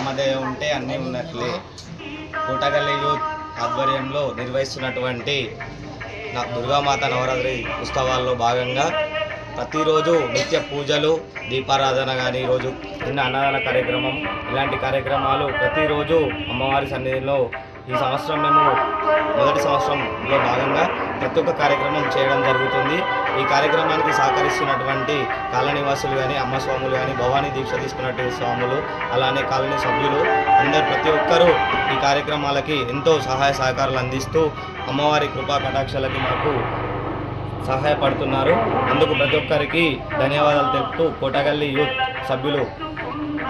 అమ్మదయ ఉంటే అన్నీ ఉన్నట్లే కోటగల్లి యూత్ ఆధ్వర్యంలో నిర్వహిస్తున్నటువంటి దుర్గామాత నవరాత్రి ఉత్సవాల్లో భాగంగా ప్రతిరోజు నిత్య పూజలు, దీపారాధన కానీ ఈరోజు చిన్న అన్నదాన కార్యక్రమం, ఇలాంటి కార్యక్రమాలు ప్రతిరోజు అమ్మవారి సన్నిధిలో ఈ సంవత్సరం మేము మొదటి సంవత్సరంలో భాగంగా ప్రతి ఒక్క కార్యక్రమం చేయడం జరుగుతుంది. ఈ కార్యక్రమానికి సహకరిస్తున్నటువంటి కాలనీవాసులు కానీ, అమ్మ స్వాములు కానీ, భవానీ దీక్ష తీసుకున్నటువంటి స్వాములు, అలానే కాలనీ సభ్యులు అందరు ప్రతి ఒక్కరూ ఈ కార్యక్రమాలకి ఎంతో సహాయ సహకారాలు అందిస్తూ అమ్మవారి కృపా కటాక్షాలకి మాకు సహాయపడుతున్నారు. అందుకు ప్రతి ఒక్కరికి ధన్యవాదాలు తెలుపుతూ కోటగల్లి యూత్ సభ్యులు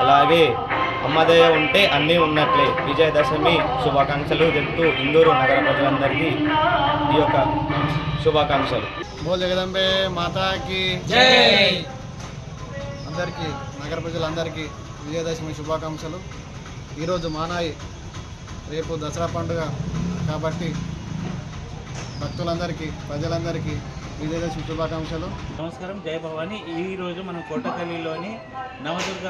అలాగే అమ్మదయ ఉంటే అన్నీ ఉన్నట్లే విజయదశమి శుభాకాంక్షలు తెలుపుతూ ఇందూరు నగర ప్రజలందరికీ ఈ యొక్క శుభాకాంక్షలు. బోల్ జగదంబే మాతాకి జై. అందరికీ నగర ప్రజలందరికీ విజయదశమి శుభాకాంక్షలు. ఈరోజు మానాయి, రేపు దసరా పండుగ కాబట్టి భక్తులందరికీ ప్రజలందరికీ విజయదశమి శుభాకాంక్షలు. నమస్కారం, జై భవాని. ఈరోజు మనం కోటకల్లిలోని నవదుర్గ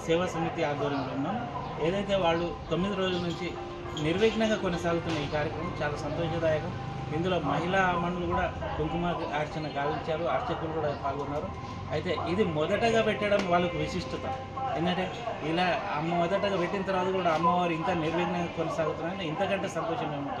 సేవా సమితి ఆధ్వర్యంలో ఉన్నాం. ఏదైతే వాళ్ళు 9 రోజుల నుంచి నిర్విఘ్నంగా కొనసాగుతున్న ఈ కార్యక్రమం చాలా సంతోషదాయకం. ఇందులో మహిళా మనులు కూడా కుంకుమ అర్చన గావించారు, అర్చకులు కూడా పాల్గొన్నారు. అయితే ఇది మొదటగా పెట్టడం వాళ్ళకు విశిష్టత. ఎందుకంటే ఇలా మొదటగా పెట్టిన తర్వాత కూడా అమ్మవారు ఇంకా నిర్విఘ్నంగా కొనసాగుతున్నారని ఇంతకంటే సంతోషం ఏముంటుంది.